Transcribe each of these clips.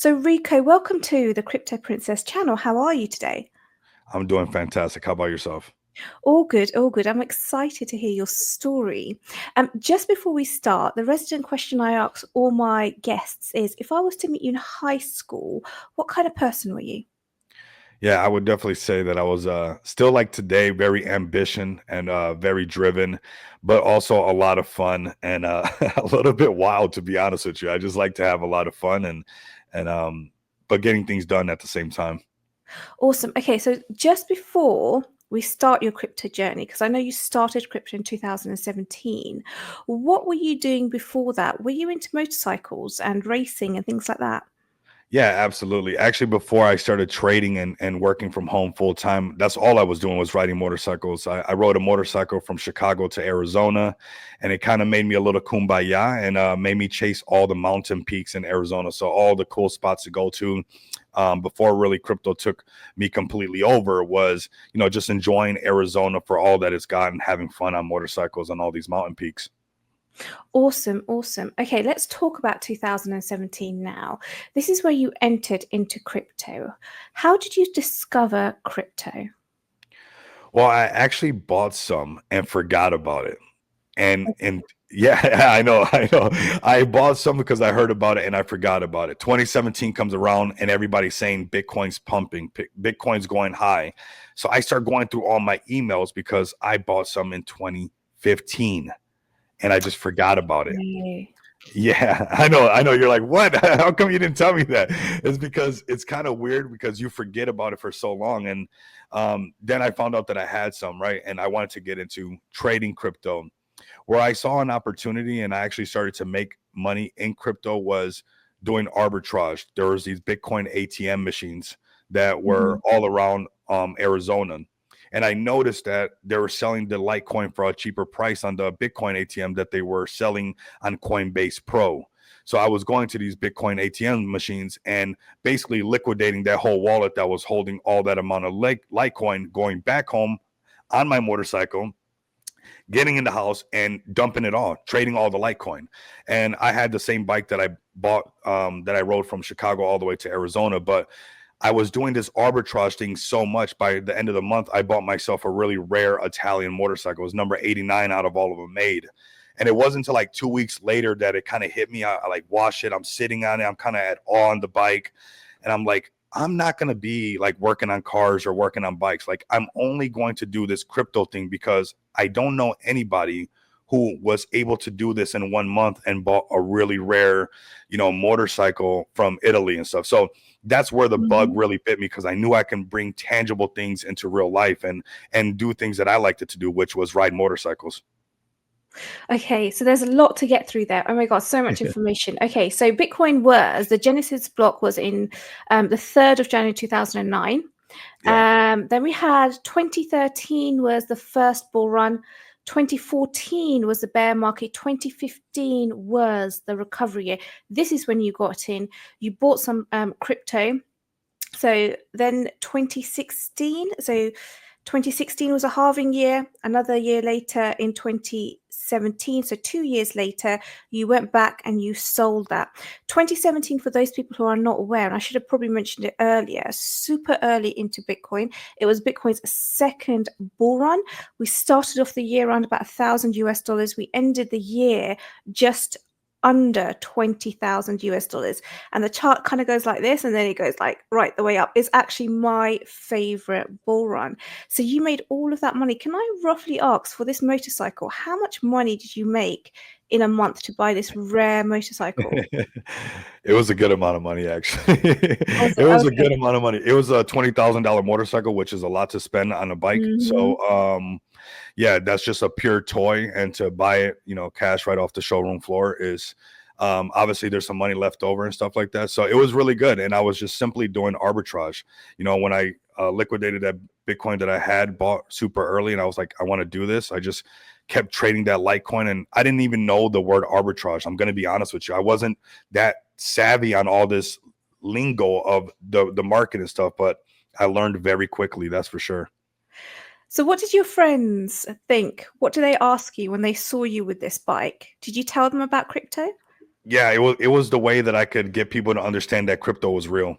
So, Rico, welcome to the Crypto Princess channel. How are you today? I'm doing fantastic. How about yourself? All good, all good. I'm excited to hear your story. Just before we start, the resident question I ask all my guests is if I was to meet you in high school, what kind of person were you? Yeah, I would definitely say that I was still like today, very ambition and very driven, but also a lot of fun and a little bit wild, to be honest with you. I just like to have a lot of fun and but getting things done at the same time. Awesome. Okay, so just before we start your crypto journey, because I know you started crypto in 2017, what were you doing before that? Were you into motorcycles and racing and things like that? Yeah, absolutely. Actually, before I started trading and working from home full time, that's all I was doing was riding motorcycles. I rode a motorcycle from Chicago to Arizona, and it kind of made me a little kumbaya and made me chase all the mountain peaks in Arizona. So all the cool spots to go to before really crypto took me completely over was, just enjoying Arizona for all that it's got and having fun on motorcycles on all these mountain peaks. Awesome, awesome. Okay, let's talk about 2017 now. This is where you entered into crypto. How did you discover crypto? Well, I actually bought some and forgot about it. And yeah, I know. I bought some because I heard about it and I forgot about it. 2017 comes around and everybody's saying Bitcoin's pumping, Bitcoin's going high. So I start going through all my emails because I bought some in 2015 and I just forgot about it. Okay. Yeah, I know. You're like, what? How come you didn't tell me that? It's because it's kind of weird because you forget about it for so long. And then I found out that I had some, right? And I wanted to get into trading crypto. Where I saw an opportunity and I actually started to make money in crypto was doing arbitrage. There was these Bitcoin ATM machines that were Mhm. all around Arizona. And I noticed that they were selling the Litecoin for a cheaper price on the Bitcoin ATM that they were selling on Coinbase Pro. So I was going to these Bitcoin ATM machines and basically liquidating that whole wallet that was holding all that amount of Litecoin, going back home on my motorcycle, getting in the house and dumping it all, trading all the Litecoin. And I had the same bike that I bought, that I rode from Chicago all the way to Arizona. But I was doing this arbitrage thing so much. By the end of the month, I bought myself a really rare Italian motorcycle. It was number 89 out of all of them made. And it wasn't until like 2 weeks later that it kind of hit me. I like washed it. I'm sitting on it. I'm kind of at awe on the bike. And I'm like, I'm not going to be like working on cars or working on bikes. Like, I'm only going to do this crypto thing because I don't know anybody who was able to do this in 1 month and bought a really rare, motorcycle from Italy and stuff. So that's where the bug Mhm. really bit me because I knew I can bring tangible things into real life and do things that I liked it to do, which was ride motorcycles. Okay, so there's a lot to get through there. Oh my God, so much information. Okay, so Bitcoin was the Genesis block was in the 3rd of January 2009. Yeah. Then we had 2013 was the first bull run. 2014 was the bear market. 2015 was the recovery year. This is when you got in. You bought some crypto. So then 2016 was a halving year. Another year later in 2017, so 2 years later, you went back and you sold that. 2017, for those people who are not aware, and I should have probably mentioned it earlier, super early into Bitcoin. It was Bitcoin's second bull run. We started off the year around about 1,000 US dollars. We ended the year just under 20,000 US dollars. And the chart kind of goes like this, and then it goes like right the way up. It's actually my favorite bull run. So you made all of that money. Can I roughly ask for this motorcycle, how much money did you make in a month to buy this rare motorcycle? It was a good amount of money, actually. Also, It was a okay. good amount of money. It was a $20,000 motorcycle, which is a lot to spend on a bike. Hmm. So, yeah, that's just a pure toy. And to buy it, cash right off the showroom floor is, obviously there's some money left over and stuff like that. So it was really good. And I was just simply doing arbitrage. When I liquidated that Bitcoin that I had bought super early and I was like, I want to do this. I just kept trading that Litecoin and I didn't even know the word arbitrage. I'm going to be honest with you. I wasn't that savvy on all this lingo of the market and stuff, but I learned very quickly. That's for sure. So what did your friends think? What do they ask you when they saw you with this bike? Did you tell them about crypto? Yeah, it was the way that I could get people to understand that crypto was real.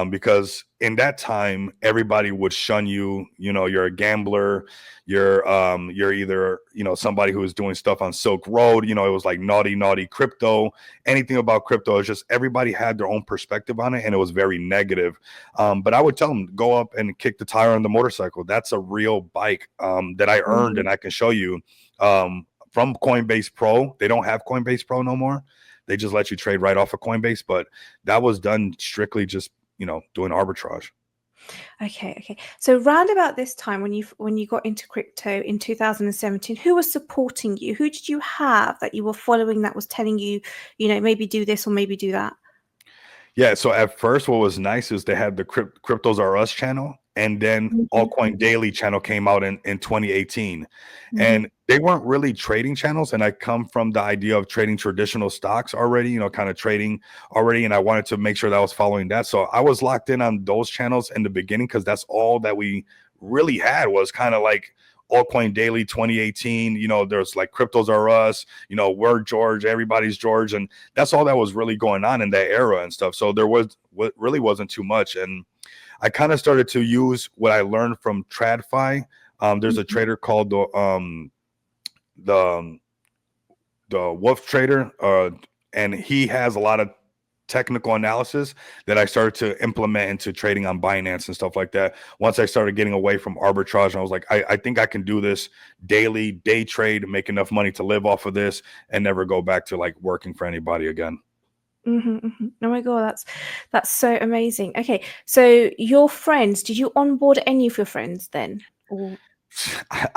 Because in that time, everybody would shun you. You know, you're a gambler. You're either, you know, somebody who was doing stuff on Silk Road. You know, it was like naughty, naughty crypto. Anything about crypto is just everybody had their own perspective on it, and it was very negative. But I would tell them, go up and kick the tire on the motorcycle. That's a real bike that I earned, Mhm. and I can show you from Coinbase Pro. They don't have Coinbase Pro no more. They just let you trade right off of Coinbase, but that was done strictly just, you know, doing arbitrage. Okay, okay. So round about this time when you got into crypto in 2017, who was supporting you? Who did you have that you were following that was telling you, you know, maybe do this or maybe do that? Yeah, so at first, what was nice is they had the Cryptos Are Us channel, and then Mhm, Altcoin Daily channel came out in 2018. mhm, And they weren't really trading channels. And I come from the idea of trading traditional stocks already, you know, kind of trading already. And I wanted to make sure that I was following that. So I was locked in on those channels in the beginning because that's all that we really had was kind of like Altcoin Daily 2018. You know, there's like Cryptos Are Us, you know, we're George, everybody's George. And that's all that was really going on in that era and stuff. So there was what really wasn't too much. And I kind of started to use what I learned from TradFi. There's a mhm. trader called the the Wolf Trader, and he has a lot of technical analysis that I started to implement into trading on Binance and stuff like that. Once I started getting away from arbitrage, and I was like, I think I can do this daily, day trade, make enough money to live off of this, and never go back to like working for anybody again. Mhm, mhm. Oh my God, that's so amazing. Okay, so your friends, did you onboard any of your friends then? Or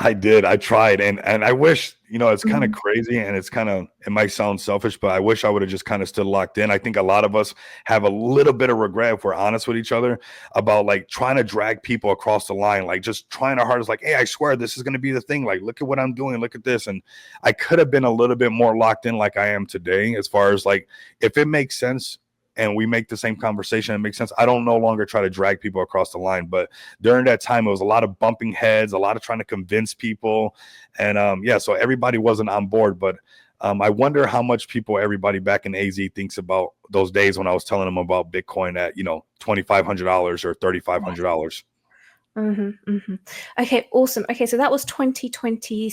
I did. I tried, and I wish, you know, it's kind of Mhm. crazy, and it's kind of, it might sound selfish, but I wish I would have just kind of stood locked in. I think a lot of us have a little bit of regret, if we're honest with each other, about like trying to drag people across the line, like just trying our hardest, like, hey, I swear this is going to be the thing. Like, look at what I'm doing. Look at this. And I could have been a little bit more locked in, like I am today, as far as like if it makes sense. And we make the same conversation, it makes sense. I don't no longer try to drag people across the line, but during that time, it was a lot of bumping heads, a lot of trying to convince people. And yeah, so everybody wasn't on board. But I wonder how much people, everybody back in AZ thinks about those days when I was telling them about Bitcoin at, you know, $2,500 or $3,500. Mhm, mhm. Okay, awesome. Okay, so that was 2020,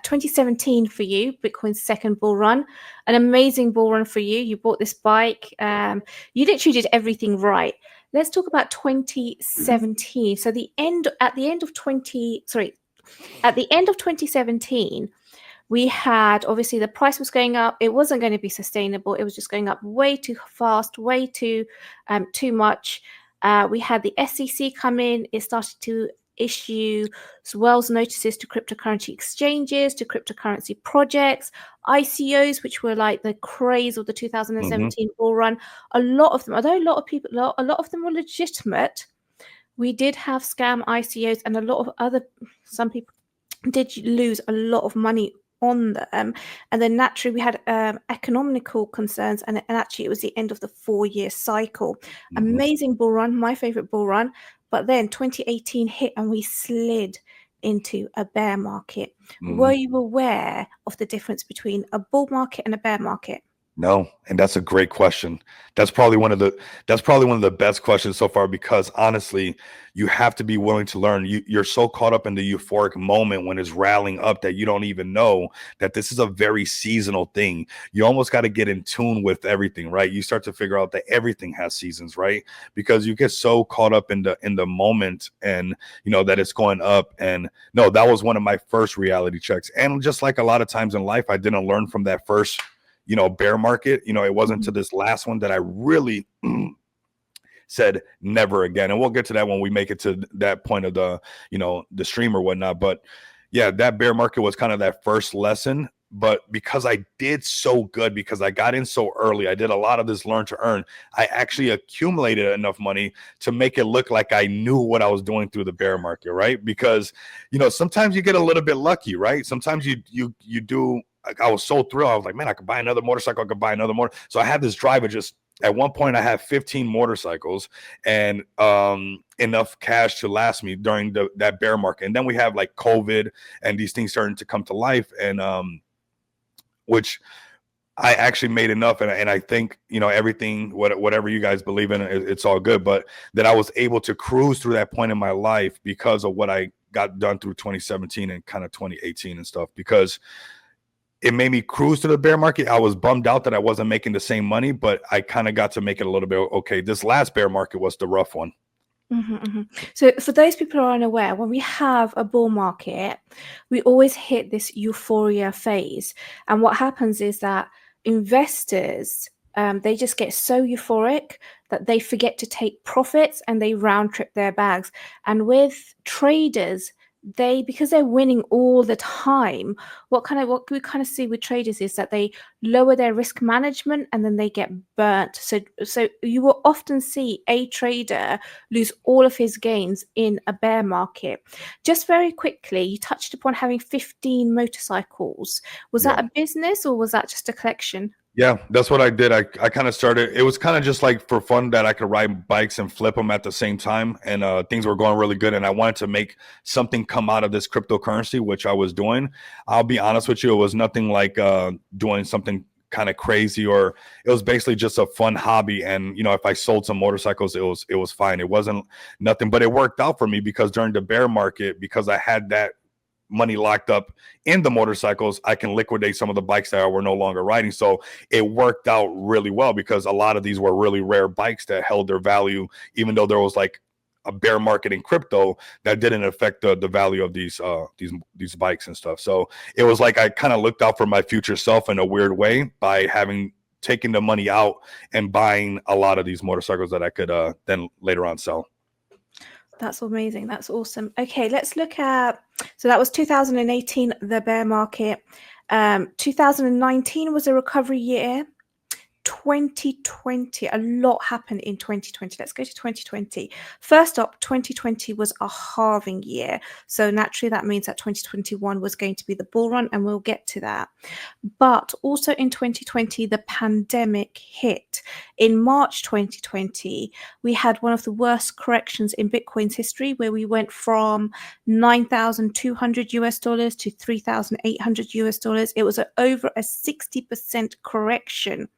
2017 for you, Bitcoin's second bull run. An amazing bull run for you. You bought this bike. You literally did everything right. Let's talk about 2017. So at the end of 20, sorry, at the end of 2017, we had obviously the price was going up. It wasn't going to be sustainable. It was just going up way too fast, way too much. We had the SEC come in. It started to issue Wells notices to cryptocurrency exchanges, to cryptocurrency projects, ICOs, which were like the craze of the Hmm. 2017 bull run. A lot of them, although a lot of them were legitimate, we did have scam ICOs, and a lot of other some people did lose a lot of money on them. And then naturally we had economical concerns, and actually it was the end of the 4-year cycle. Hmm. Amazing bull run, my favorite bull run. But then 2018 hit and we slid into a bear market. Were Hmm. you aware of the difference between a bull market and a bear market? No, and that's a great question. That's probably one of the that's probably one of the best questions so far because honestly, you have to be willing to learn. You're so caught up in the euphoric moment when it's rallying up that you don't even know that this is a very seasonal thing. You almost got to get in tune with everything, right? You start to figure out that everything has seasons, right? Because you get so caught up in the moment and you know that it's going up. And no, that was one of my first reality checks. And just like a lot of times in life, I didn't learn from that first, you know, bear market. You know, it wasn't to Mhm. this last one that I really said never again. And we'll get to that when we make it to that point of the, you know, the stream or whatnot. But yeah, that bear market was kind of that first lesson. But because I did so good, because I got in so early, I did a lot of this learn to earn. I actually accumulated enough money to make it look like I knew what I was doing through the bear market, right? Because you know, sometimes you get a little bit lucky, right? Sometimes you do. Like, I was so thrilled. I was like, man, I could buy another motorcycle. I could buy another motor. So I had this drive of just at one point I had 15 motorcycles and enough cash to last me during that bear market. And then we have like COVID and these things starting to come to life. And which I actually made enough, and I think, you know, everything, whatever you guys believe in, it's all good. But that I was able to cruise through that point in my life because of what I got done through 2017 and kind of 2018 and stuff, because it made me cruise to the bear market. I was bummed out that I wasn't making the same money, but I kind of got to make it a little bit okay. This last bear market was the rough one. So for those people who are unaware, when we have a bull market, we always hit this euphoria phase. And what happens is that investors, they just get so euphoric that they forget to take profits and they round trip their bags. And with traders, because they're winning all the time, what we kind of see with traders is that they lower their risk management and then they get burnt. So you will often see a trader lose all of his gains in a bear market. Just very quickly, you touched upon having 15 motorcycles. Was that a business or was that just a collection? Yeah, that's what I did. I kind of started, it was kind of just like for fun that I could ride bikes and flip them at the same time. And things were going really good. And I wanted to make something come out of this cryptocurrency, which I was doing. I'll be honest with you, it was nothing like doing something kind of crazy, or it was basically just a fun hobby. And, you know, if I sold some motorcycles, it was fine. It wasn't nothing, but it worked out for me because during the bear market, because I had that money locked up in the motorcycles, I can liquidate some of the bikes that were no longer riding. So it worked out really well because a lot of these were really rare bikes that held their value, even though there was like a bear market in crypto that didn't affect the value of these bikes and stuff. So it was like I kind of looked out for my future self in a weird way by having taken the money out and buying a lot of these motorcycles that I could then later on sell. That's amazing. That's awesome. Okay, let's look at, so that was 2018, the bear market. 2019 was a recovery year. 2020, a lot happened in 2020. Let's go to 2020. First up, 2020 was a halving year. So naturally, that means that 2021 was going to be the bull run, and we'll get to that. But also in 2020, the pandemic hit. In March 2020, we had one of the worst corrections in Bitcoin's history, where we went from 9,200 US dollars to 3,800 US dollars. It was over a 60% correction.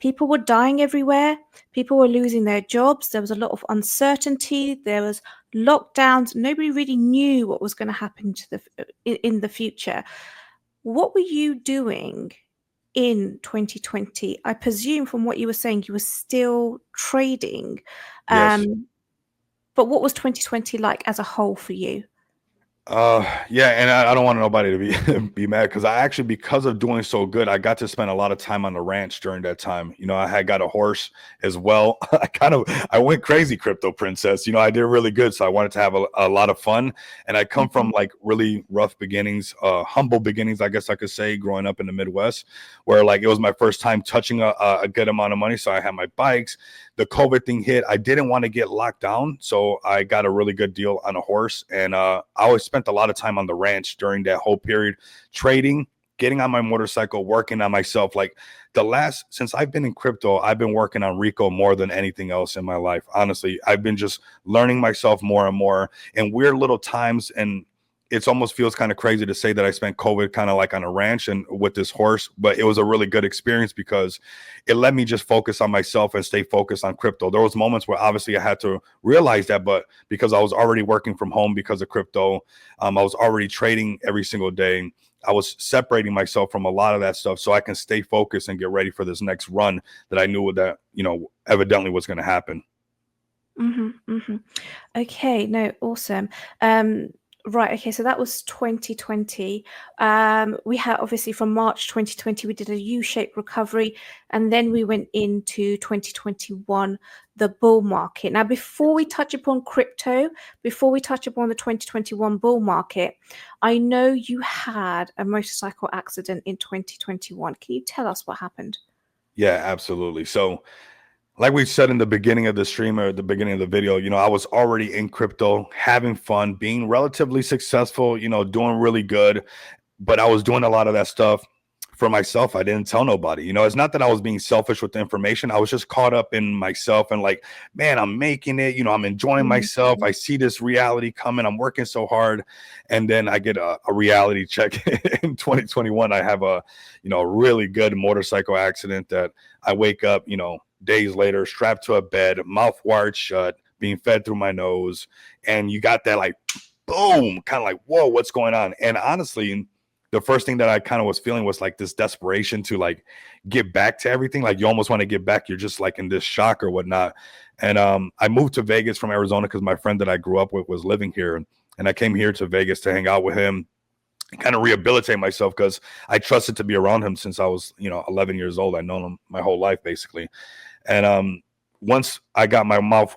People were dying everywhere. People were losing their jobs. There was a lot of uncertainty. There was lockdowns. Nobody really knew what was going to happen in the future. What were you doing in 2020? I presume from what you were saying, you were still trading. Yes. But what was 2020 like as a whole for you? Yeah, and I don't want nobody to be mad because I actually, because of doing so good, I got to spend a lot of time on the ranch during that time. You know, I had got a horse as well. I went crazy, crypto princess. You know, I did really good, so I wanted to have a lot of fun. And I come from like really rough beginnings, humble beginnings, I guess I could say, growing up in the Midwest, where like it was my first time touching a good amount of money. So I had my bikes. The COVID thing hit. I didn't want to get locked down, so I got a really good deal on a horse. And I always spent a lot of time on the ranch during that whole period, trading, getting on my motorcycle, working on myself. Like since I've been in crypto, I've been working on Rico more than anything else in my life. Honestly, I've been just learning myself more and more in weird little times. And it almost feels kind of crazy to say that I spent COVID kind of like on a ranch and with this horse, but it was a really good experience because it let me just focus on myself and stay focused on crypto. There was moments where obviously I had to realize that, but because I was already working from home because of crypto, I was already trading every single day. I was separating myself from a lot of that stuff so I can stay focused and get ready for this next run that I knew that, you know, evidently was going to happen. Okay, no, awesome. Right, okay, so that was 2020. We had obviously from March 2020, we did a U-shaped recovery, and then we went into 2021, the bull market. Now, before we touch upon crypto, before we touch upon the 2021 bull market, I know you had a motorcycle accident in 2021. Can you tell us what happened? Yeah, absolutely. So like we said in the beginning of the stream or at the beginning of the video, you know, I was already in crypto, having fun, being relatively successful, you know, doing really good. But I was doing a lot of that stuff for myself, I didn't tell nobody. You know, it's not that I was being selfish with the information. I was just caught up in myself and like, man, I'm making it. You know, I'm enjoying myself. I see this reality coming. I'm working so hard. And then I get a reality check in 2021. I have a, you know, really good motorcycle accident that I wake up, you know, days later, strapped to a bed, mouth wired shut, being fed through my nose. And you got that like, boom, kind of like, whoa, what's going on? And honestly, the first thing that I kind of was feeling was like this desperation to like get back to everything. Like you almost want to get back. You're just like in this shock or whatnot. And I moved to Vegas from Arizona because my friend that I grew up with was living here. And I came here to Vegas to hang out with him and kind of rehabilitate myself because I trusted to be around him since I was, you know, 11 years old. I've known him my whole life, basically. And once I got my mouth,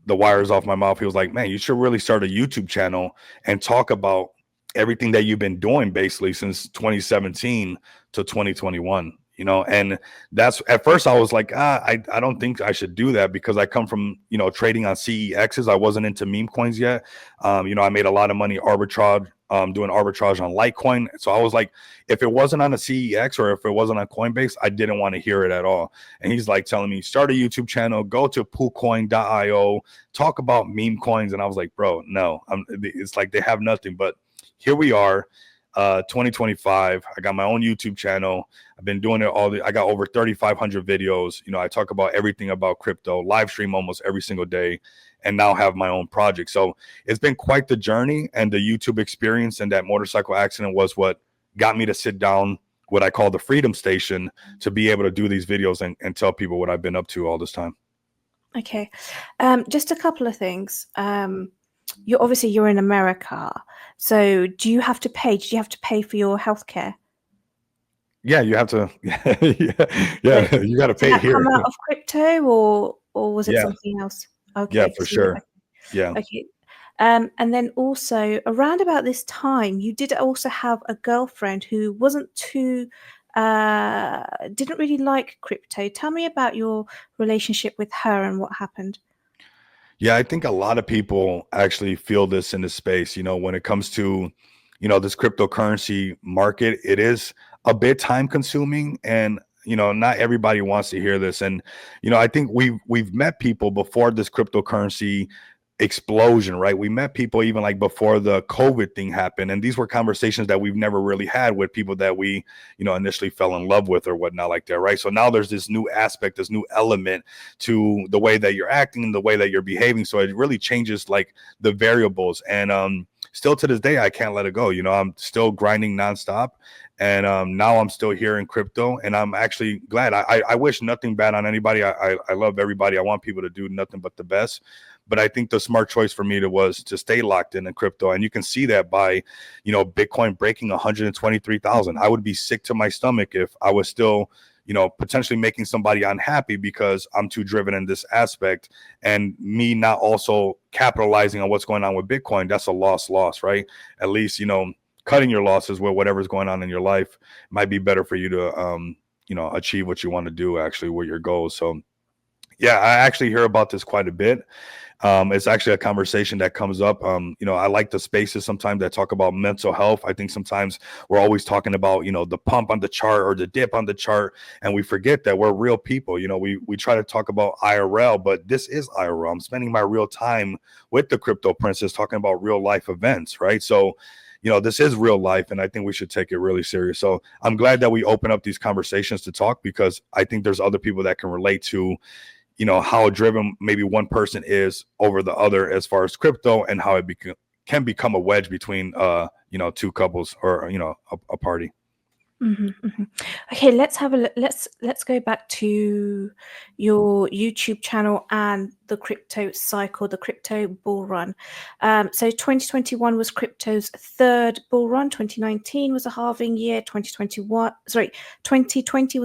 the wires off my mouth, he was like, man, you should really start a YouTube channel and talk about everything that you've been doing basically since 2017 to 2021, you know. And that's, at first I was like, I don't think I should do that because I come from, you know, trading on CEXs. I wasn't into meme coins yet. You know, I made a lot of money arbitrage, doing arbitrage on Litecoin. So I was like, if it wasn't on a CEX or if it wasn't on Coinbase, I didn't want to hear it at all. And he's like telling me, start a YouTube channel, go to poolcoin.io, talk about meme coins. And I was like, bro, no, it's like they have nothing. But here we are, 2025. I got my own YouTube channel. I've been doing it I got over 3,500 videos. You know, I talk about everything about crypto, live stream almost every single day, and now have my own project. So it's been quite the journey, and the YouTube experience and that motorcycle accident was what got me to sit down, what I call the freedom station, to be able to do these videos and tell people what I've been up to all this time. Okay. Just a couple of things. You're in America. So do you have to pay? Do you have to pay for your healthcare? Yeah, you have to. Yeah, you got to Did pay that here. come out of crypto or was it Yeah, something else? yeah, Okay. for sure. Yeah. Okay. And then also around about this time, you did also have a girlfriend who wasn't too didn't really like crypto. Tell me about your relationship with her and what happened. Yeah, I think a lot of people actually feel this in this space. You know, when it comes to, you know, this cryptocurrency market, it is a bit time consuming, and you know, not everybody wants to hear this. And you know, I think we've met people before this cryptocurrency explosion, right? We met people even like before the COVID thing happened, and these were conversations that we've never really had with people that we, you know, initially fell in love with or whatnot like that, right? So now there's this new aspect, this new element to the way that you're acting, the way that you're behaving. So it really changes like the variables. And still to this day, I can't let it go. You know, I'm still grinding nonstop. And now I'm still here in crypto, and I'm actually glad. I wish nothing bad on anybody. I love everybody. I want people to do nothing but the best. But I think the smart choice for me was to stay locked in crypto. And you can see that by, you know, Bitcoin breaking 123,000. I would be sick to my stomach if I was still, you know, potentially making somebody unhappy because I'm too driven in this aspect, and me not also capitalizing on what's going on with Bitcoin. That's a loss, right? At least, you know, cutting your losses with whatever's going on in your life might be better for you to, you know, achieve what you want to do actually with your goals. So yeah, I actually hear about this quite a bit. It's actually a conversation that comes up. You know, I like the spaces sometimes that talk about mental health. I think sometimes we're always talking about, you know, the pump on the chart or the dip on the chart, and we forget that we're real people. You know, we try to talk about IRL, but this is IRL. I'm spending my real time with the crypto princess talking about real life events, right? So, you know, this is real life, and I think we should take it really serious. So I'm glad that we open up these conversations to talk, because I think there's other people that can relate to, you know, how driven maybe one person is over the other as far as crypto, and how it can become a wedge between, you know, two couples or, you know, a party. Okay, let's have a look. Let's go back to your YouTube channel and the crypto cycle, the crypto bull run. So 2021 was crypto's third bull run. 2019 was a halving year. 2020 was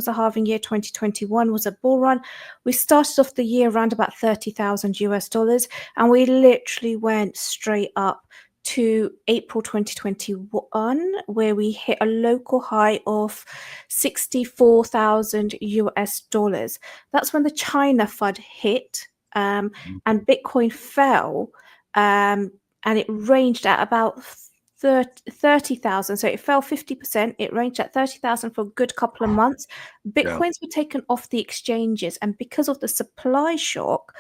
a halving year. 2021 was a bull run. We started off the year around about $30,000, and we literally went straight up to April 2021, where we hit a local high of $64,000. That's when the China FUD hit, and Bitcoin fell, and it ranged at about 30,000. So it fell 50%. It ranged at 30,000 for a good couple of months. Yeah. Bitcoins were taken off the exchanges, and because of the supply shock,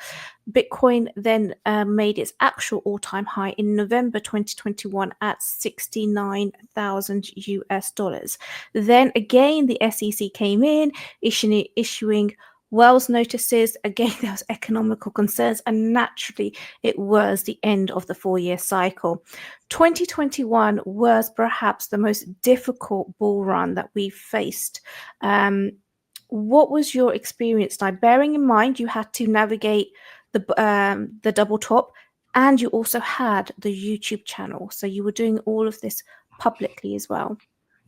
Bitcoin then made its actual all-time high in November 2021 at 69,000 US dollars. Then again, the SEC came in, issuing Wells notices. Again, there was economical concerns, and naturally, it was the end of the 4-year cycle. 2021 was perhaps the most difficult bull run that we faced. What was your experience like? Bearing in mind you had to navigate the double top, and you also had the YouTube channel, so you were doing all of this publicly as well.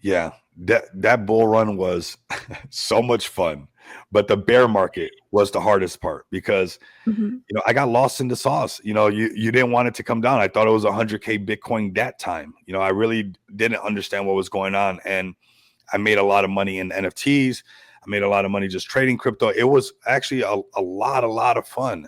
Yeah, that bull run was so much fun, but the bear market was the hardest part because I got lost in the sauce. You didn't want it to come down. I thought it was 100K Bitcoin that time. I really didn't understand what was going on, and I made a lot of money in NFTs. I made a lot of money just trading crypto. It was actually a lot of fun.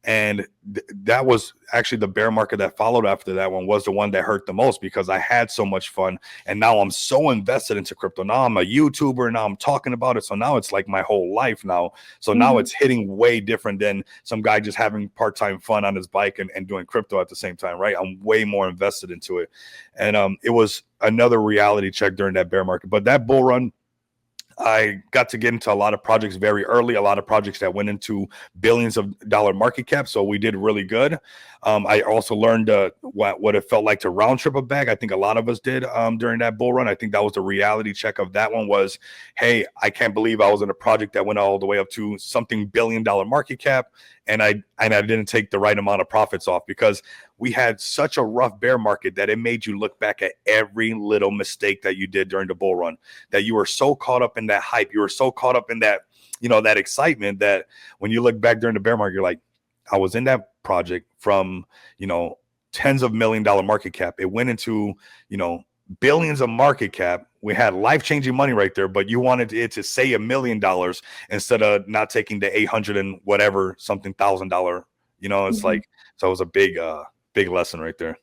And that was actually the bear market that followed after that one was the one that hurt the most because I had so much fun. And now I'm so invested into crypto. Now I'm a YouTuber. Now I'm talking about it. So now it's like my whole life now. So now it's hitting way different than some guy just having part-time fun on his bike and doing crypto at the same time, right? I'm way more invested into it. And it was another reality check during that bear market. But that bull run, I got to get into a lot of projects very early, a lot of projects that went into billions of dollar market cap. So we did really good. I also learned what it felt like to round trip a bag. I think a lot of us did during that bull run. I think that was the reality check of that one was, hey, I can't believe I was in a project that went all the way up to something $1 billion market cap. And I didn't take the right amount of profits off because we had such a rough bear market that it made you look back at every little mistake that you did during the bull run, that you were so caught up in that hype. You were so caught up in that, that excitement that when you look back during the bear market, you're like, I was in that project from, tens of $1 million market cap. It went into, billions of market cap. We had life-changing money right there, but you wanted it to say $1 million instead of not taking the 800 and whatever something $1,000. It's like, so it was a big lesson right there.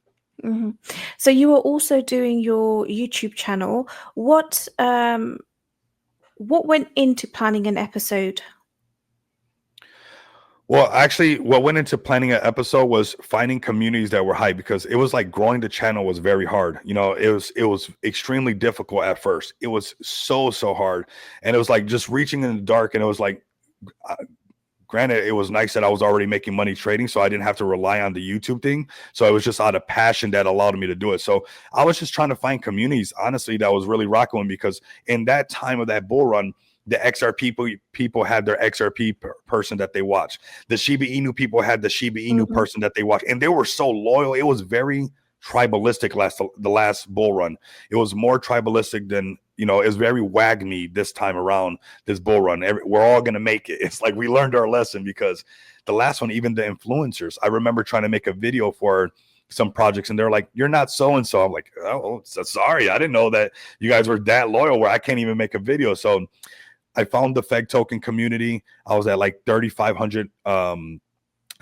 So you were also doing your YouTube channel. What went into planning an episode? Well, actually, what went into planning an episode was finding communities that were hype because it was like growing the channel was very hard. It was extremely difficult at first. It was so hard, and it was like just reaching in the dark. And it was like, granted, it was nice that I was already making money trading, so I didn't have to rely on the YouTube thing. So it was just out of passion that allowed me to do it. So I was just trying to find communities, honestly, that was really rocking because in that time of that bull run, the XRP people had their XRP person that they watched. The Shiba Inu people had the Shiba Inu person that they watched. And they were so loyal. It was very tribalistic the last bull run. It was more tribalistic than, it was very WAGMI this time around, this bull run. We're all going to make it. It's like we learned our lesson because the last one, even the influencers, I remember trying to make a video for some projects and they're like, you're not so-and-so. I'm like, oh, sorry. I didn't know that you guys were that loyal where I can't even make a video. So I found the Feg token community. I was at like 3,500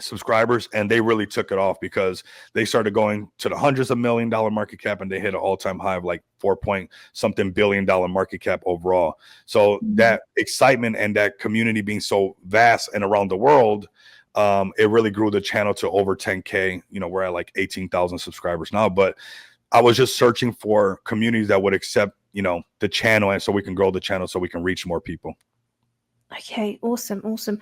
subscribers, and they really took it off because they started going to the hundreds of $1 million market cap, and they hit an all-time high of like 4-point-something billion dollar-market cap overall. So that excitement and that community being so vast and around the world, it really grew the channel to over 10K. We're at like 18,000 subscribers now, but I was just searching for communities that would accept the channel, and so we can grow the channel so we can reach more people. Okay, awesome.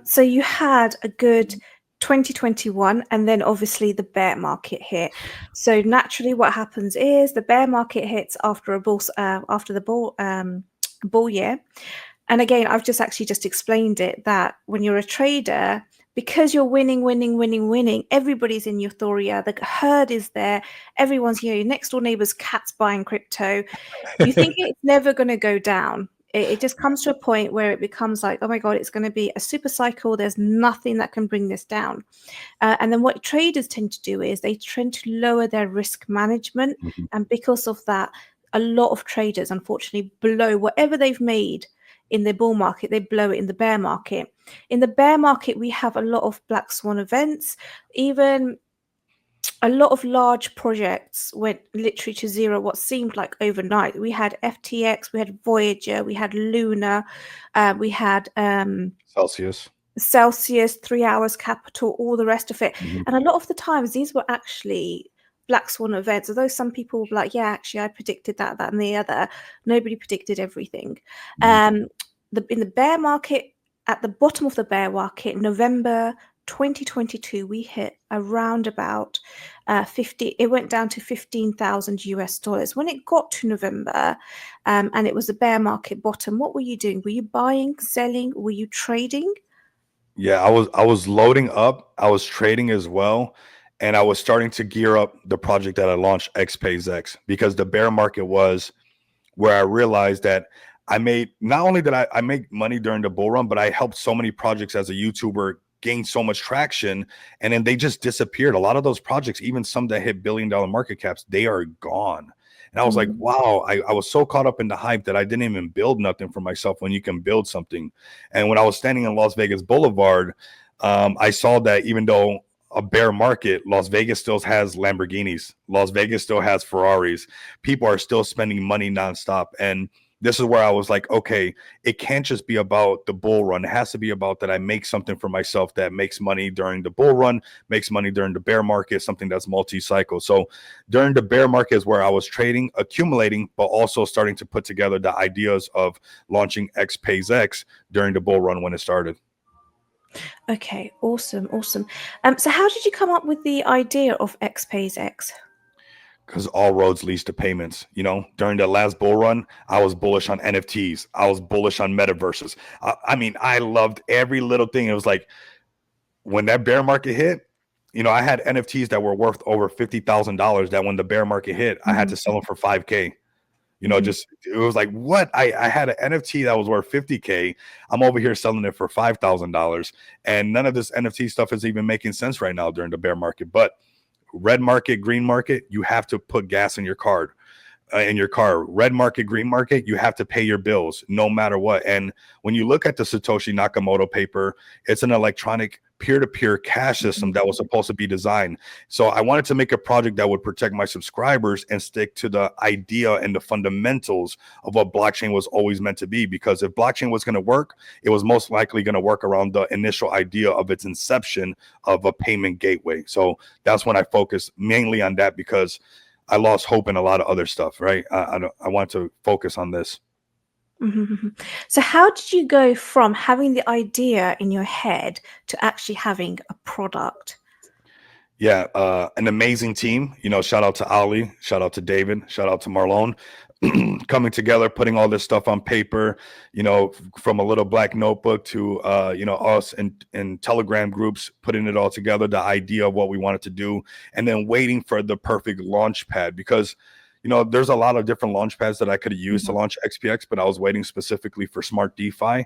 So you had a good 2021, and then obviously the bear market hit. So naturally what happens is the bear market hits after the bull year. And again, I've just explained it, that when you're a trader, because you're winning, everybody's in euphoria, the herd is there, everyone's here, your next door neighbor's cat's buying crypto. You think it's never going to go down. It just comes to a point where it becomes like, oh my God, it's going to be a super cycle. There's nothing that can bring this down. And then what traders tend to do is they tend to lower their risk management. And because of that, a lot of traders, unfortunately, blow whatever they've made in the bull market, they blow it in the bear market. In the bear market, we have a lot of black swan events. Even a lot of large projects went literally to zero, what seemed like overnight. We had FTX, we had Voyager, we had Luna, we had Celsius, 3 Hours Capital, all the rest of it. Mhm. And a lot of the times, these were actually black swan events. Although some people were like, yeah, actually, I predicted that, and the other. Nobody predicted everything. In the bear market, at the bottom of the bear market, November 2022, we hit around about 50. It went down to $15,000 When it got to November, and it was the bear market bottom, what were you doing? Were you buying, selling? Were you trading? Yeah, I was loading up, I was trading as well, and I was starting to gear up the project that I launched, XPX, because the bear market was where I realized that I made, not only did I make money during the bull run, but I helped so many projects as a YouTuber gain so much traction, and then they just disappeared. A lot of those projects, even some that hit billion-dollar market caps, they are gone. And I was like, wow, I was so caught up in the hype that I didn't even build nothing for myself when you can build something. And when I was standing in Las Vegas Boulevard, I saw that even though a bear market, Las Vegas still has Lamborghinis. Las Vegas still has Ferraris. People are still spending money nonstop. And this is where I was like, okay, it can't just be about the bull run. It has to be about that I make something for myself that makes money during the bull run, makes money during the bear market, something that's multi-cycle. So during the bear market is where I was trading, accumulating, but also starting to put together the ideas of launching XPayX during the bull run when it started. Okay, awesome. So how did you come up with the idea of XPayX? Because all roads leads to payments. During the last bull run, I was bullish on NFTs. I was bullish on metaverses. I mean, I loved every little thing. It was like when that bear market hit, I had NFTs that were worth over $50,000 that when the bear market hit, I had to sell them for 5K. Just it was like, what? I had an NFT that was worth 50K. I'm over here selling it for $5,000. And none of this NFT stuff is even making sense right now during the bear market. But red market, green market, you have to put gas in your car. Red market, green market, you have to pay your bills no matter what. And when you look at the Satoshi Nakamoto paper, it's an electronic peer-to-peer cash system that was supposed to be designed. So I wanted to make a project that would protect my subscribers and stick to the idea and the fundamentals of what blockchain was always meant to be. Because if blockchain was going to work, it was most likely going to work around the initial idea of its inception of a payment gateway. So that's when I focused mainly on that, because I lost hope in a lot of other stuff, right? I want to focus on this. So how did you go from having the idea in your head to actually having a product? Yeah, an amazing team. Shout out to Ali, shout out to David, shout out to Marlon, coming together, putting all this stuff on paper. From a little black notebook to us and Telegram groups, putting it all together, the idea of what we wanted to do, and then waiting for the perfect launch pad, because there's a lot of different launch pads that I could have used to launch XPX, but I was waiting specifically for Smart DeFi,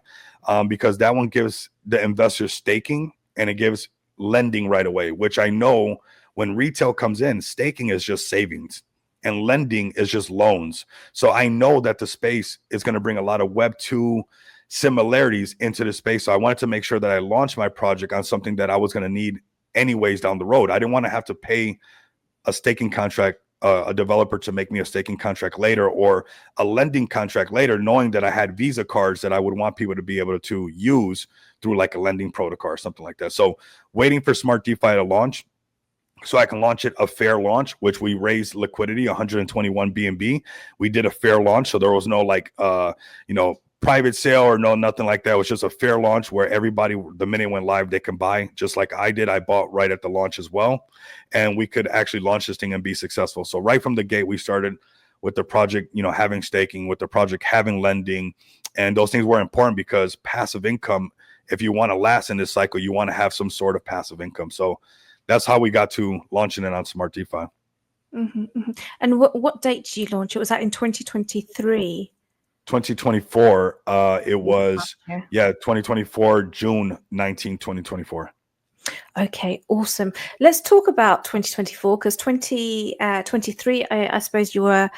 because that one gives the investors staking and it gives lending right away, which I know when retail comes in, staking is just savings and lending is just loans. So I know that the space is going to bring a lot of Web 2 similarities into the space. So I wanted to make sure that I launched my project on something that I was going to need anyways down the road. I didn't want to have to pay a staking contract, a developer to make me a staking contract later, or a lending contract later, knowing that I had Visa cards that I would want people to be able to use through like a lending protocol or something like that. So waiting for Smart DeFi to launch so I can launch it, a fair launch, which we raised liquidity, 121 BNB. We did a fair launch. So there was no private sale or nothing like that. It was just a fair launch where everybody, the minute it went live, they can buy, just like I did. I bought right at the launch as well. And we could actually launch this thing and be successful. So right from the gate, we started with the project, having staking, with the project having lending. And those things were important because passive income, if you want to last in this cycle, you want to have some sort of passive income. So that's how we got to launching it on Smart DeFi. And what date did you launch? It was that in 2023. 2024. It was 2024, June 19, 2024. Okay, awesome. Let's talk about 2024, because 2023, I suppose you were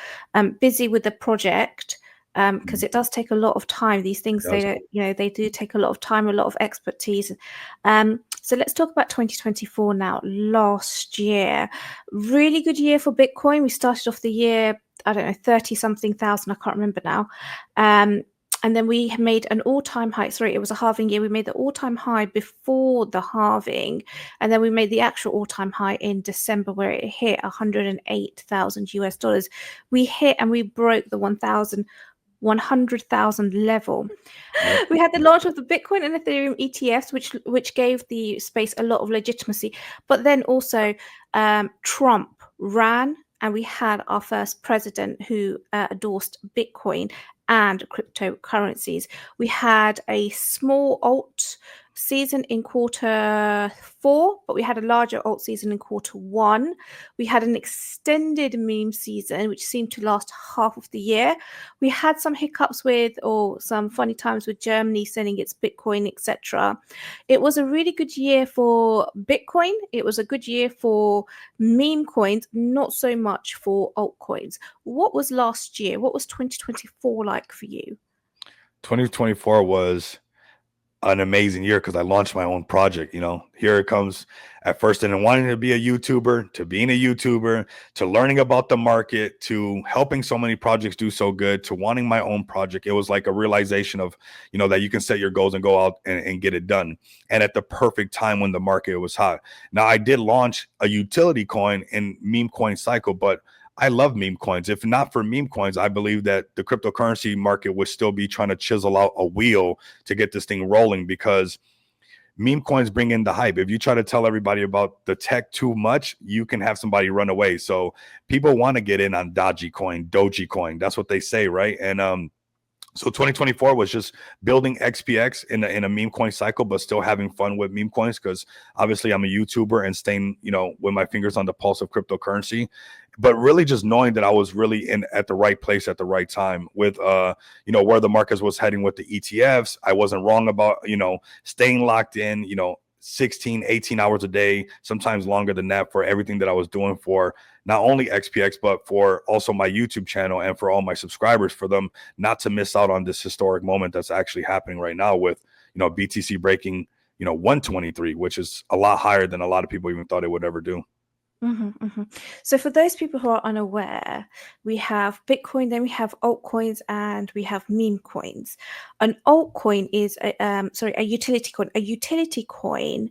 busy with the project, because it does take a lot of time. These things, they do take a lot of time, a lot of expertise. So let's talk about 2024 now. Last year, really good year for Bitcoin. We started off the year, I don't know, 30 something thousand. I can't remember now. And then we made an all-time high. Sorry, it was a halving year. We made the all-time high before the halving. And then we made the actual all-time high in December where it hit 108,000 US dollars. We hit and we broke the 100,000 level. Yep. We had the launch of the Bitcoin and Ethereum ETFs, which gave the space a lot of legitimacy. But then also Trump ran, and we had our first president who endorsed Bitcoin and cryptocurrencies. We had a small alt season in Q4, but we had a larger alt season in Q1. We had an extended meme season, which seemed to last half of the year. We had some hiccups or some funny times with Germany sending its Bitcoin, etc. It was a really good year for Bitcoin. It was a good year for meme coins, not so much for altcoins. What was last year? What was 2024 like for you? 2024 was an amazing year because I launched my own project. Here it comes at first, and wanting to be a YouTuber, to being a YouTuber, to learning about the market, to helping so many projects do so good, to wanting my own project. It was like a realization of, that you can set your goals and go out and get it done. And at the perfect time when the market was hot. Now, I did launch a utility coin in meme coin cycle, but I love meme coins. If not for meme coins, I believe that the cryptocurrency market would still be trying to chisel out a wheel to get this thing rolling, because meme coins bring in the hype. If you try to tell everybody about the tech too much, you can have somebody run away. So people want to get in on Doji coin. That's what they say, right? And so 2024 was just building XPX in a meme coin cycle, but still having fun with meme coins, because obviously I'm a YouTuber and staying, with my fingers on the pulse of cryptocurrency, but really just knowing that I was really at the right place at the right time with, where the market was heading with the ETFs. I wasn't wrong about, staying locked in, 16, 18 hours a day, sometimes longer than that, for everything that I was doing for not only XPX, but for also my YouTube channel and for all my subscribers, for them not to miss out on this historic moment that's actually happening right now with, BTC breaking, 123, which is a lot higher than a lot of people even thought it would ever do. So for those people who are unaware, we have Bitcoin, then we have altcoins, and we have meme coins. An altcoin is a utility coin. A utility coin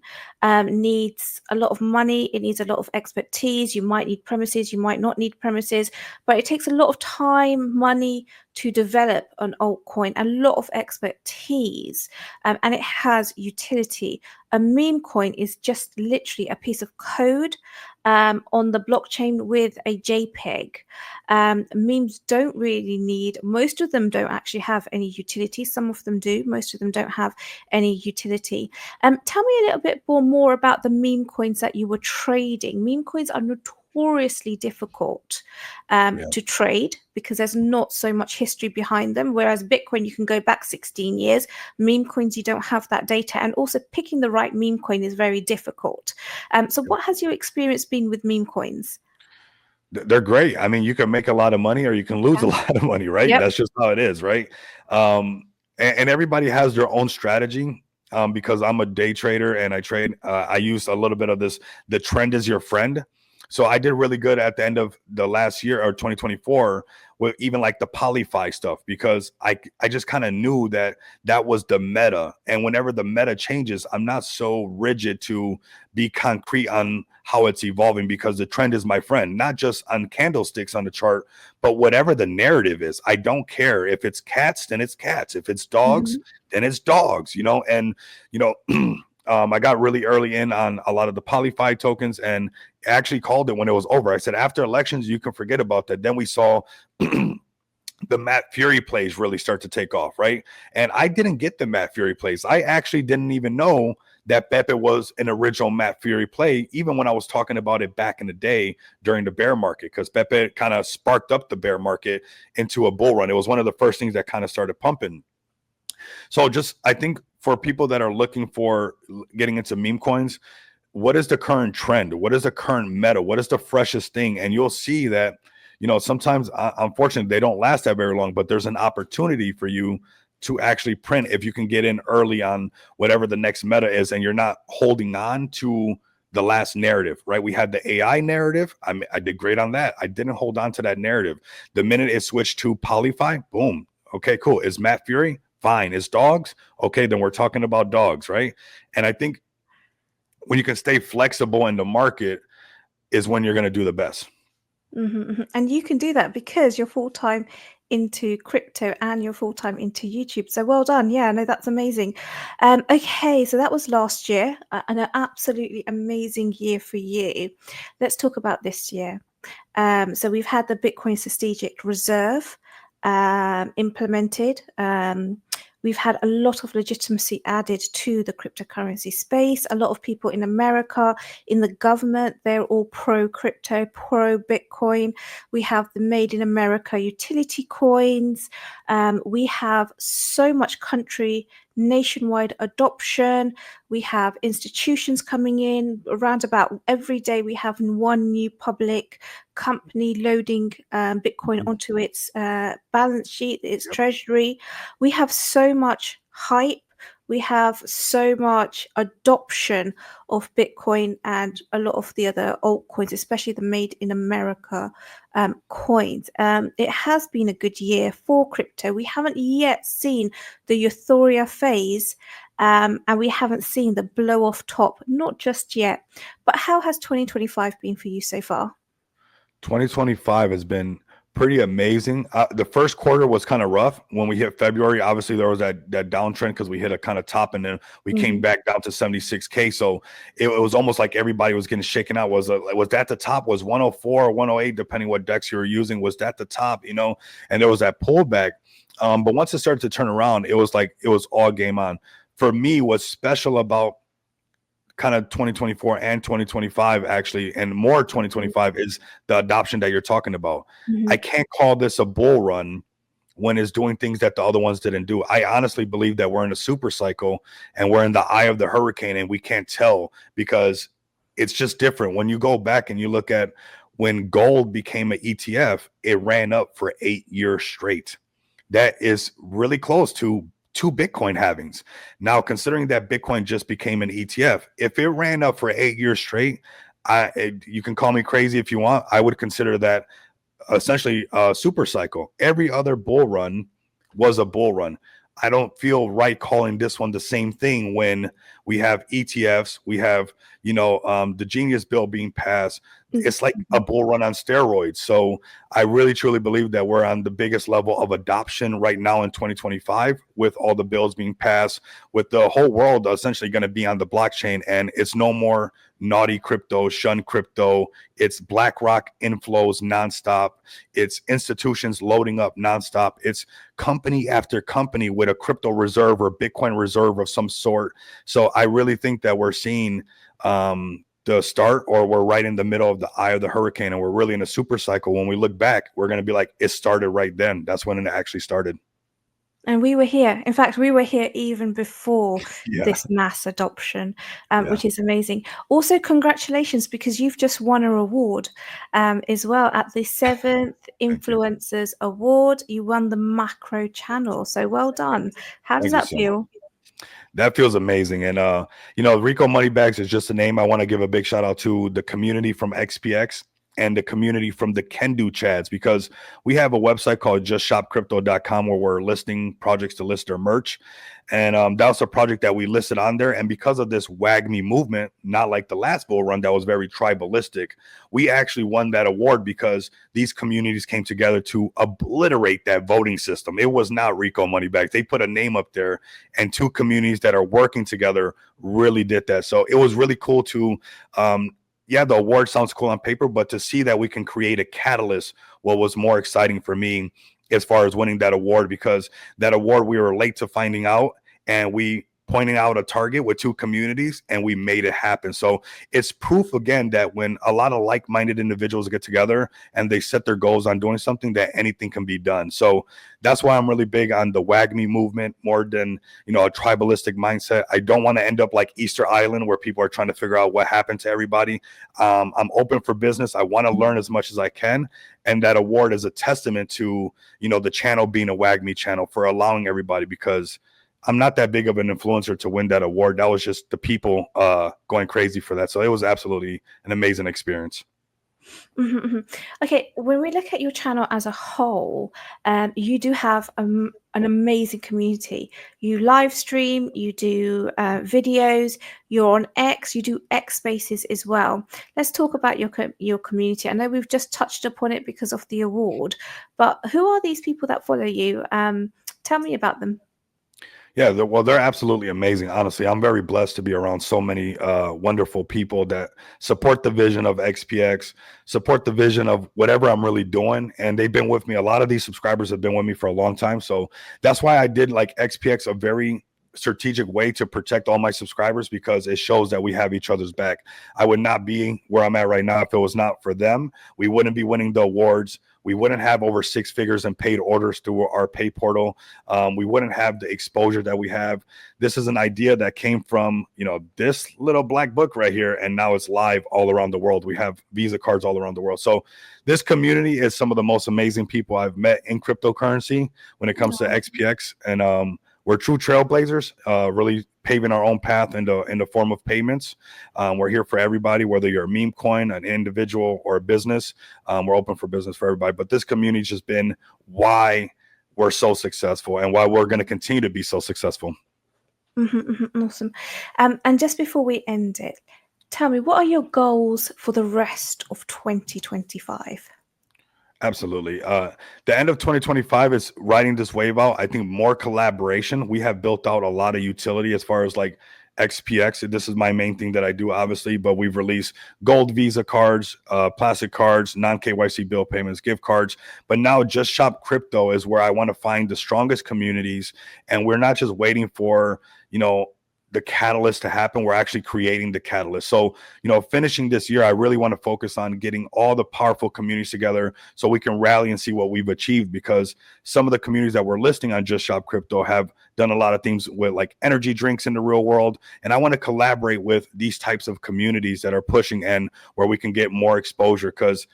needs a lot of money. It needs a lot of expertise. You might need premises. You might not need premises, but it takes a lot of time, money to develop an altcoin, a lot of expertise, and it has utility. A meme coin is just literally a piece of code on the blockchain with a JPEG. Memes don't really need, most of them don't actually have any utility. Some of them do, most of them don't have any utility. Tell me a little bit more about the meme coins that you were trading. Meme coins are notoriously difficult to trade because there's not so much history behind them, whereas Bitcoin, you can go back 16 years. Meme coins, you don't have that data, and also picking the right meme coin is very difficult. So what has your experience been with meme coins? They're great. I mean, you can make a lot of money or you can lose a lot of money, right? That's just how it is, right? And everybody has their own strategy. Because I'm a day trader and I trade, I use a little bit of this, the trend is your friend. So I did really good at the end of the last year, or 2024, with even like the polyfi stuff, because I just kind of knew that was the meta. And whenever the meta changes, I'm not so rigid to be concrete on how it's evolving, because the trend is my friend, not just on candlesticks on the chart, but whatever the narrative is. I don't care. If it's cats, then it's cats. If it's dogs, then it's dogs, and, I got really early in on a lot of the polyfi tokens and actually called it when it was over. I said, after elections, you can forget about that. Then we saw the Matt Fury plays really start to take off, right? And I didn't get the Matt Fury plays. I actually didn't even know that Pepe was an original Matt Fury play, even when I was talking about it back in the day during the bear market, because Pepe kind of sparked up the bear market into a bull run. It was one of the first things that kind of started pumping. So just, I think for people that are looking for getting into meme coins, what is the current trend? What is the current meta? What is the freshest thing? And you'll see that, sometimes, unfortunately, they don't last that very long, but there's an opportunity for you to actually print if you can get in early on whatever the next meta is, and you're not holding on to the last narrative, right? We had the AI narrative. I did great on that. I didn't hold on to that narrative. The minute it switched to Polyfi, boom. Okay, cool. Is Matt Fury? Fine. Is dogs? Okay, then we're talking about dogs, right? And I think when you can stay flexible in the market is when you're going to do the best. And you can do that because you're full-time into crypto and you're full-time into YouTube. So well done. Yeah, no, that's amazing. Okay, so that was last year, an absolutely amazing year for you. Let's talk about this year. So we've had the Bitcoin Strategic Reserve implemented. We've had a lot of legitimacy added to the cryptocurrency space. A lot of people in America, in the government, they're all pro-crypto, pro-Bitcoin. We have the Made in America utility coins. We have so much country nationwide adoption. We have institutions coming in around about every day. We have one new public company loading Bitcoin onto its balance sheet, its treasury. We have so much hype. We have so much adoption of Bitcoin and a lot of the other altcoins, especially the Made in America coins. It has been a good year for crypto. We haven't yet seen the euphoria phase, and we haven't seen the blow off top, not just yet. But how has 2025 been for you so far? 2025 has been pretty amazing. The first quarter was kind of rough. When we hit February, obviously there was that downtrend because we hit a kind of top and then we came back down to 76K. So it was almost like everybody was getting shaken out. Was that the top? Was 104 or 108, depending what decks you were using? Was that the top? You know, and there was that pullback. But once it started to turn around, it was like it was all game on. For me, what's special about kind of 2024 and 2025 actually, and more 2025, is the adoption that you're talking about. I can't call this a bull run when it's doing things that the other ones didn't do. I honestly believe that we're in a super cycle and we're in the eye of the hurricane and we can't tell because it's just different. When you go back and you look at when gold became an ETF, it ran up for 8 years straight. That is really close to 2 Bitcoin halvings. Now, considering that Bitcoin just became an ETF, if it ran up for 8 years straight, you can call me crazy if you want. I would consider that essentially a super cycle. Every other bull run was a bull run. I don't feel right calling this one the same thing when we have ETFs, we have, the Genius bill being passed. It's like a bull run on steroids. So I really, truly believe that we're on the biggest level of adoption right now in 2025 with all the bills being passed, with the whole world essentially going to be on the blockchain. And it's no more naughty crypto, shun crypto. It's BlackRock inflows nonstop. It's institutions loading up nonstop. It's company after company with a crypto reserve or Bitcoin reserve of some sort. So I really think that we're seeing the start, or we're right in the middle of the eye of the hurricane, and we're really in a super cycle. When we look back, we're going to be like, it started right then. That's when it actually started. And we were here. In fact, we were here even before this mass adoption, which is amazing. Also, congratulations, because you've just won an award as well at the 7th Influencers Award. You won the macro channel. So well done. How does that feel? That feels amazing. And, Rico Moneybags is just a name. I want to give a big shout out to the community from XPX and the community from the Can Do Chads, because we have a website called justshopcrypto.com where we're listing projects to list their merch. And that was a project that we listed on there. And because of this WAGMI movement, not like the last bull run that was very tribalistic, we actually won that award because these communities came together to obliterate that voting system. It was not Rico Moneybags. They put a name up there, and 2 communities that are working together really did that. So it was really cool to the award sounds cool on paper, but to see that we can create a catalyst, what was more exciting for me as far as winning that award, because that award we were late to finding out, and we pointing out a target with 2 communities, and we made it happen. So it's proof again that when a lot of like-minded individuals get together and they set their goals on doing something, that anything can be done. So that's why I'm really big on the WAGMI movement more than, you know, a tribalistic mindset. I don't want to end up like Easter Island where people are trying to figure out what happened to everybody. I'm open for business. I want to learn as much as I can. And that award is a testament to, you know, the channel being a WAGMI channel for allowing everybody, because I'm not that big of an influencer to win that award. That was just the people going crazy for that. So it was absolutely an amazing experience. Okay, when we look at your channel as a whole, you do have an amazing community. You live stream, you do videos, you're on X, you do X Spaces as well. Let's talk about your community. I know we've just touched upon it because of the award, but who are these people that follow you? Tell me about them. Yeah, well, they're absolutely amazing. Honestly, I'm very blessed to be around so many wonderful people that support the vision of XPX, support the vision of whatever I'm really doing. And they've been with me. A lot of these subscribers have been with me for a long time. So that's why I did like XPX a very strategic way to protect all my subscribers, because it shows that we have each other's back. I would not be where I'm at right now if it was not for them. We wouldn't be winning the awards. We wouldn't have over 6 figures in paid orders through our pay portal. We wouldn't have the exposure that we have. This is an idea that came from, you know, this little black book right here, and now it's live all around the world. We have Visa cards all around the world. So this community is some of the most amazing people I've met in cryptocurrency when it comes to XPX, and we're true trailblazers, really paving our own path in the form of payments. We're here for everybody, whether you're a meme coin, an individual, or a business. We're open for business for everybody. But this community has just been why we're so successful and why we're going to continue to be so successful. Awesome. And just before we end it, tell me, what are your goals for the rest of 2025? Absolutely. The end of 2025 is riding this wave out. I think more collaboration. We have built out a lot of utility as far as like XPX. This is my main thing that I do, obviously, but we've released gold Visa cards, plastic cards, non-KYC bill payments, gift cards. But now Just Shop Crypto is where I want to find the strongest communities. And we're not just waiting for, you know, the catalyst to happen. We're actually creating the catalyst. So, you know, finishing this year, I really want to focus on getting all the powerful communities together so we can rally and see what we've achieved, because some of the communities that we're listing on Just Shop Crypto have done a lot of things with like energy drinks in the real world. And I want to collaborate with these types of communities that are pushing and where we can get more exposure, because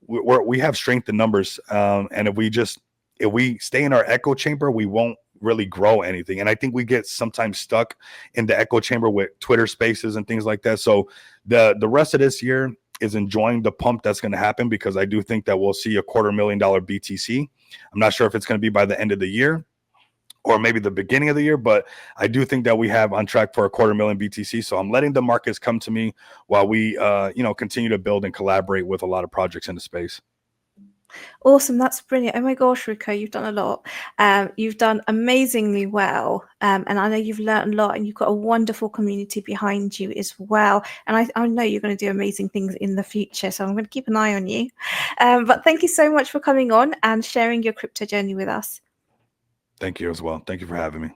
we have strength in numbers. And if we stay in our echo chamber, we won't really grow anything. And I think we get sometimes stuck in the echo chamber with Twitter spaces and things like that. So the rest of this year is enjoying the pump that's going to happen, because I do think that we'll see a $250,000 BTC. I'm not sure if it's going to be by the end of the year or maybe the beginning of the year, but I do think that we have on track for a $250,000 BTC. So I'm letting the markets come to me while we continue to build and collaborate with a lot of projects in the space. Awesome, that's brilliant. Oh my gosh, Rico, you've done a lot. You've done amazingly well. And I know you've learned a lot, and you've got a wonderful community behind you as well. And I know you're going to do amazing things in the future. So I'm going to keep an eye on you. But thank you so much for coming on and sharing your crypto journey with us. Thank you as well. Thank you for having me.